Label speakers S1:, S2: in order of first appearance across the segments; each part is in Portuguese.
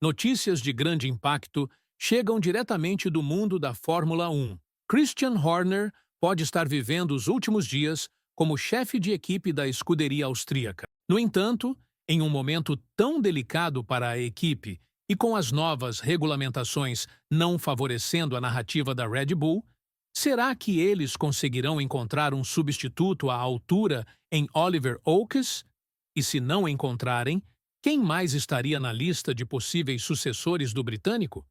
S1: Notícias de grande impacto chegam diretamente do mundo da Fórmula 1. Christian Horner pode estar vivendo os últimos dias como chefe de equipe da escuderia austríaca. No entanto, em um momento tão delicado para a equipe e com as novas regulamentações não favorecendo a narrativa da Red Bull, será que eles conseguirão encontrar um substituto à altura em Oliver Oakes? E se não encontrarem, quem mais estaria na lista de possíveis sucessores do britânico?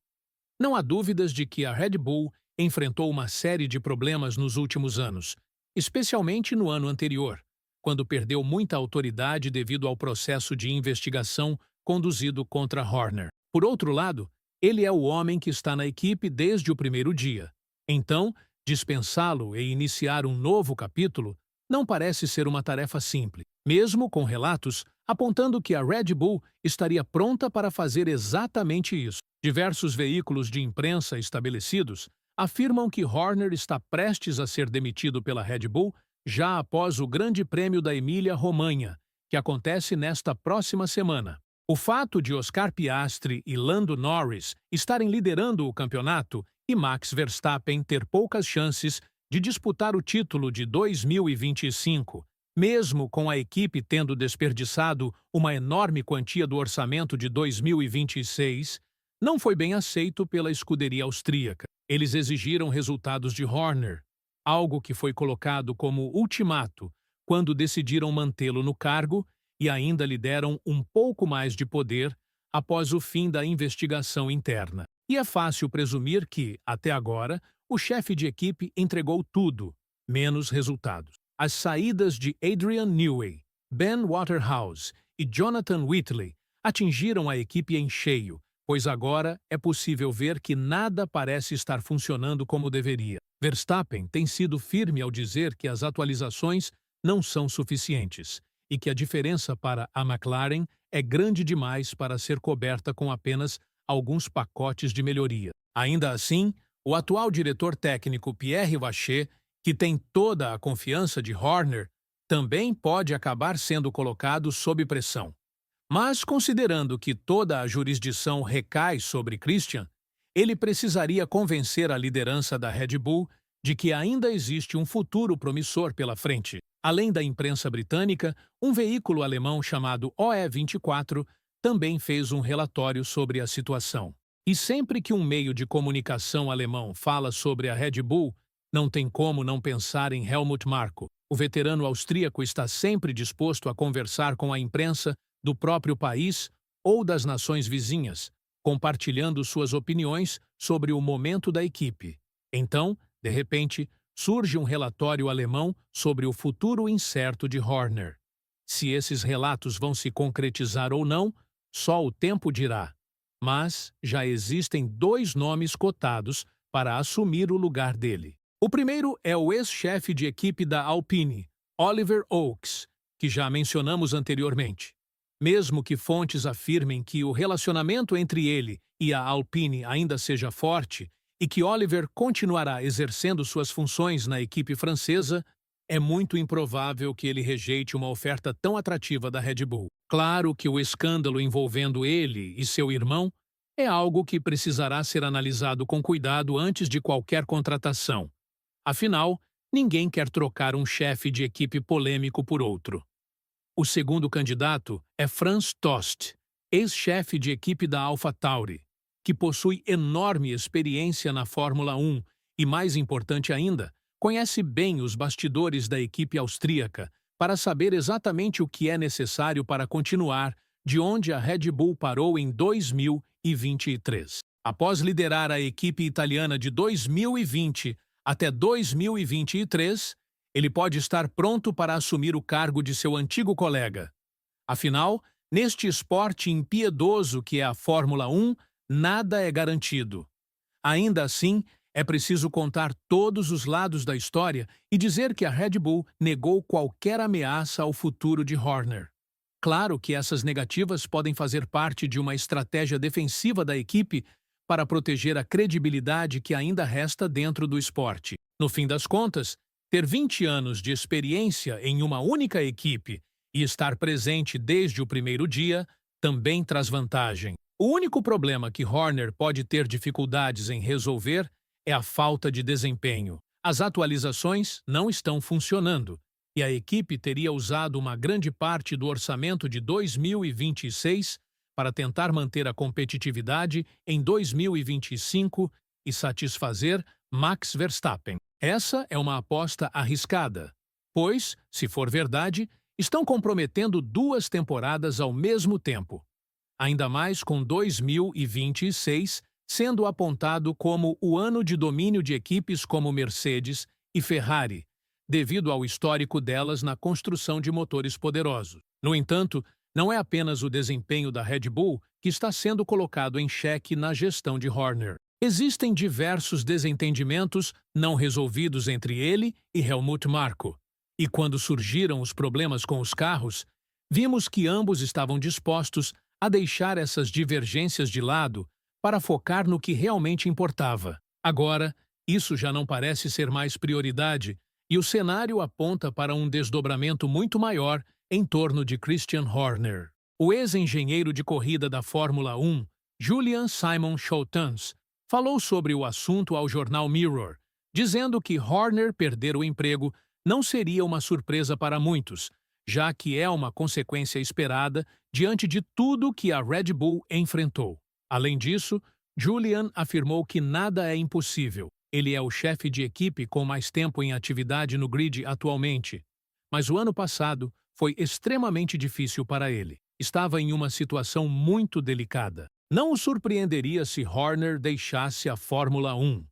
S1: Não há dúvidas de que a Red Bull enfrentou uma série de problemas nos últimos anos, especialmente no ano anterior, quando perdeu muita autoridade devido ao processo de investigação conduzido contra Horner. Por outro lado, ele é o homem que está na equipe desde o primeiro dia. Então, dispensá-lo e iniciar um novo capítulo não parece ser uma tarefa simples, mesmo com relatos apontando que a Red Bull estaria pronta para fazer exatamente isso. Diversos veículos de imprensa estabelecidos afirmam que Horner está prestes a ser demitido pela Red Bull já após o Grande Prêmio da Emília-Romanha, que acontece nesta próxima semana. O fato de Oscar Piastri e Lando Norris estarem liderando o campeonato e Max Verstappen ter poucas chances de disputar o título de 2025, mesmo com a equipe tendo desperdiçado uma enorme quantia do orçamento de 2026, não foi bem aceito pela escuderia austríaca. Eles exigiram resultados de Horner, algo que foi colocado como ultimato quando decidiram mantê-lo no cargo e ainda lhe deram um pouco mais de poder após o fim da investigação interna. E é fácil presumir que, até agora, o chefe de equipe entregou tudo, menos resultados. As saídas de Adrian Newey, Ben Waterhouse e Jonathan Whitley atingiram a equipe em cheio, pois agora é possível ver que nada parece estar funcionando como deveria. Verstappen tem sido firme ao dizer que as atualizações não são suficientes e que a diferença para a McLaren é grande demais para ser coberta com apenas alguns pacotes de melhoria. Ainda assim, o atual diretor técnico Pierre Vacher, que tem toda a confiança de Horner, também pode acabar sendo colocado sob pressão. Mas, considerando que toda a jurisdição recai sobre Christian, ele precisaria convencer a liderança da Red Bull de que ainda existe um futuro promissor pela frente. Além da imprensa britânica, um veículo alemão chamado OE24 também fez um relatório sobre a situação. E sempre que um meio de comunicação alemão fala sobre a Red Bull, não tem como não pensar em Helmut Marko. O veterano austríaco está sempre disposto a conversar com a imprensa do próprio país ou das nações vizinhas, compartilhando suas opiniões sobre o momento da equipe. Então, de repente, surge um relatório alemão sobre o futuro incerto de Horner. Se esses relatos vão se concretizar ou não, só o tempo dirá. Mas já existem dois nomes cotados para assumir o lugar dele. O primeiro é o ex-chefe de equipe da Alpine, Oliver Oakes, que já mencionamos anteriormente. Mesmo que fontes afirmem que o relacionamento entre ele e a Alpine ainda seja forte e que Oliver continuará exercendo suas funções na equipe francesa, é muito improvável que ele rejeite uma oferta tão atrativa da Red Bull. Claro que o escândalo envolvendo ele e seu irmão é algo que precisará ser analisado com cuidado antes de qualquer contratação. Afinal, ninguém quer trocar um chefe de equipe polêmico por outro. O segundo candidato é Franz Tost, ex-chefe de equipe da AlphaTauri, que possui enorme experiência na Fórmula 1 e, mais importante ainda, conhece bem os bastidores da equipe austríaca para saber exatamente o que é necessário para continuar de onde a Red Bull parou em 2023. Após liderar a equipe italiana de 2020 até 2023, ele pode estar pronto para assumir o cargo de seu antigo colega. Afinal, neste esporte impiedoso que é a Fórmula 1, nada é garantido. Ainda assim, é preciso contar todos os lados da história e dizer que a Red Bull negou qualquer ameaça ao futuro de Horner. Claro que essas negativas podem fazer parte de uma estratégia defensiva da equipe para proteger a credibilidade que ainda resta dentro do esporte. No fim das contas, ter 20 anos de experiência em uma única equipe e estar presente desde o primeiro dia também traz vantagem. O único problema que Horner pode ter dificuldades em resolver é a falta de desempenho. As atualizações não estão funcionando, e a equipe teria usado uma grande parte do orçamento de 2026 para tentar manter a competitividade em 2025 e satisfazer Max Verstappen. Essa é uma aposta arriscada, pois, se for verdade, estão comprometendo 2 temporadas ao mesmo tempo. Ainda mais com 2026 sendo apontado como o ano de domínio de equipes como Mercedes e Ferrari, devido ao histórico delas na construção de motores poderosos. No entanto, não é apenas o desempenho da Red Bull que está sendo colocado em xeque na gestão de Horner. Existem diversos desentendimentos não resolvidos entre ele e Helmut Marko. E quando surgiram os problemas com os carros, vimos que ambos estavam dispostos a deixar essas divergências de lado para focar no que realmente importava. Agora, isso já não parece ser mais prioridade e o cenário aponta para um desdobramento muito maior em torno de Christian Horner. O ex-engenheiro de corrida da Fórmula 1, Julian Simon Schottens, falou sobre o assunto ao jornal Mirror, dizendo que Horner perder o emprego não seria uma surpresa para muitos, já que é uma consequência esperada diante de tudo que a Red Bull enfrentou. Além disso, Julian afirmou que nada é impossível. Ele é o chefe de equipe com mais tempo em atividade no grid atualmente. Mas o ano passado foi extremamente difícil para ele. Estava em uma situação muito delicada. Não o surpreenderia se Horner deixasse a Fórmula 1.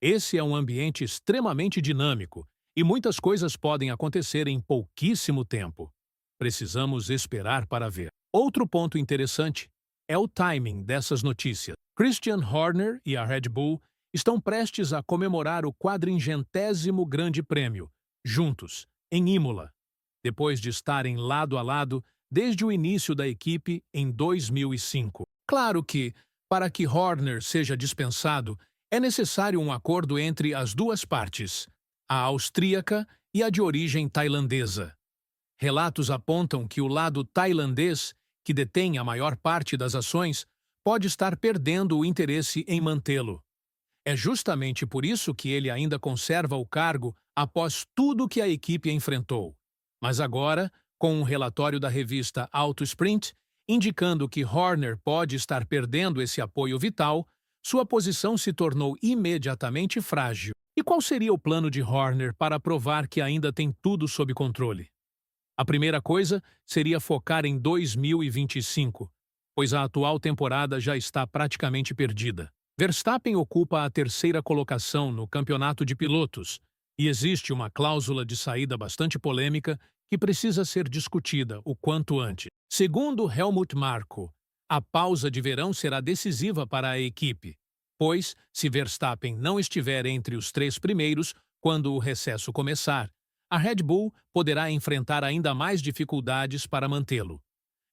S1: Esse é um ambiente extremamente dinâmico e muitas coisas podem acontecer em pouquíssimo tempo. Precisamos esperar para ver. Outro ponto interessante é o timing dessas notícias. Christian Horner e a Red Bull estão prestes a comemorar o 400º Grande Prêmio, juntos, em Imola, depois de estarem lado a lado desde o início da equipe em 2005. Claro que, para que Horner seja dispensado, é necessário um acordo entre as duas partes, a austríaca e a de origem tailandesa. Relatos apontam que o lado tailandês, que detém a maior parte das ações, pode estar perdendo o interesse em mantê-lo. É justamente por isso que ele ainda conserva o cargo após tudo que a equipe enfrentou. Mas agora, com um relatório da revista Auto Sprint, indicando que Horner pode estar perdendo esse apoio vital, sua posição se tornou imediatamente frágil. E qual seria o plano de Horner para provar que ainda tem tudo sob controle? A primeira coisa seria focar em 2025, pois a atual temporada já está praticamente perdida. Verstappen ocupa a terceira colocação no campeonato de pilotos e existe uma cláusula de saída bastante polêmica que precisa ser discutida o quanto antes. Segundo Helmut Marko, a pausa de verão será decisiva para a equipe, pois, se Verstappen não estiver entre os 3 primeiros quando o recesso começar, a Red Bull poderá enfrentar ainda mais dificuldades para mantê-lo.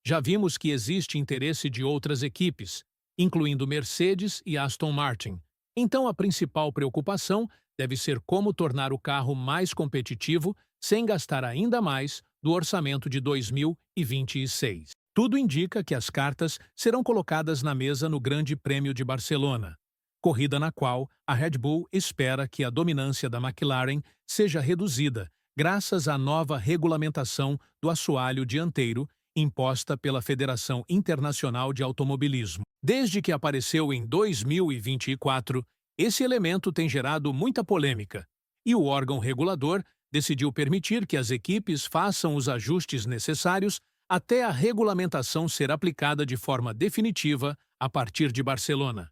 S1: Já vimos que existe interesse de outras equipes, incluindo Mercedes e Aston Martin. Então a principal preocupação deve ser como tornar o carro mais competitivo sem gastar ainda mais do orçamento de 2026. Tudo indica que as cartas serão colocadas na mesa no Grande Prêmio de Barcelona, corrida na qual a Red Bull espera que a dominância da McLaren seja reduzida graças à nova regulamentação do assoalho dianteiro imposta pela Federação Internacional de Automobilismo. Desde que apareceu em 2024, esse elemento tem gerado muita polêmica, e o órgão regulador decidiu permitir que as equipes façam os ajustes necessários até a regulamentação ser aplicada de forma definitiva a partir de Barcelona.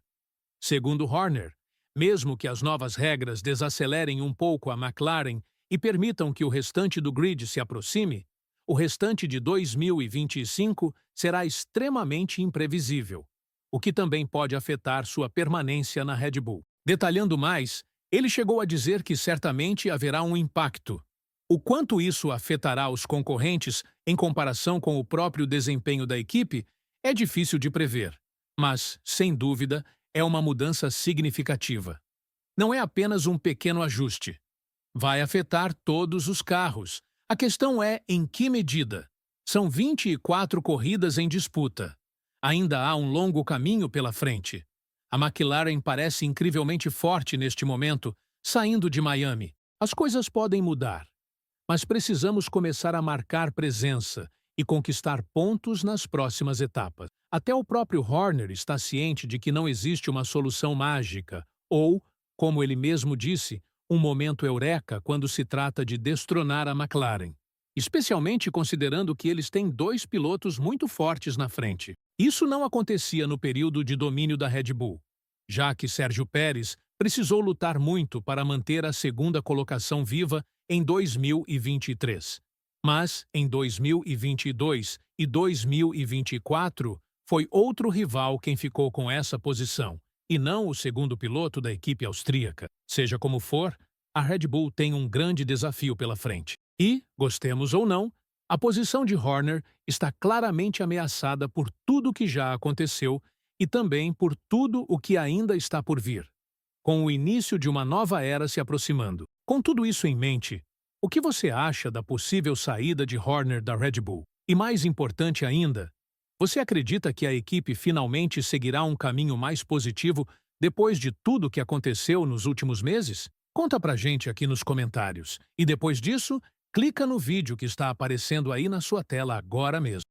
S1: Segundo Horner, mesmo que as novas regras desacelerem um pouco a McLaren e permitam que o restante do grid se aproxime, o restante de 2025 será extremamente imprevisível, o que também pode afetar sua permanência na Red Bull. Detalhando mais, ele chegou a dizer que certamente haverá um impacto. O quanto isso afetará os concorrentes em comparação com o próprio desempenho da equipe é difícil de prever, mas, sem dúvida, é uma mudança significativa. Não é apenas um pequeno ajuste. Vai afetar todos os carros. A questão é em que medida. São 24 corridas em disputa. Ainda há um longo caminho pela frente. A McLaren parece incrivelmente forte neste momento, saindo de Miami. As coisas podem mudar, mas precisamos começar a marcar presença e conquistar pontos nas próximas etapas. Até o próprio Horner está ciente de que não existe uma solução mágica ou, como ele mesmo disse, um momento eureka quando se trata de destronar a McLaren, especialmente considerando que eles têm dois pilotos muito fortes na frente. Isso não acontecia no período de domínio da Red Bull, já que Sérgio Pérez precisou lutar muito para manter a segunda colocação viva em 2023. Mas, em 2022 e 2024, foi outro rival quem ficou com essa posição, e não o segundo piloto da equipe austríaca. Seja como for, a Red Bull tem um grande desafio pela frente. E, gostemos ou não, a posição de Horner está claramente ameaçada por tudo o que já aconteceu e também por tudo o que ainda está por vir, com o início de uma nova era se aproximando. Com tudo isso em mente, o que você acha da possível saída de Horner da Red Bull? E mais importante ainda, você acredita que a equipe finalmente seguirá um caminho mais positivo depois de tudo o que aconteceu nos últimos meses? Conta pra gente aqui nos comentários. E depois disso, clica no vídeo que está aparecendo aí na sua tela agora mesmo.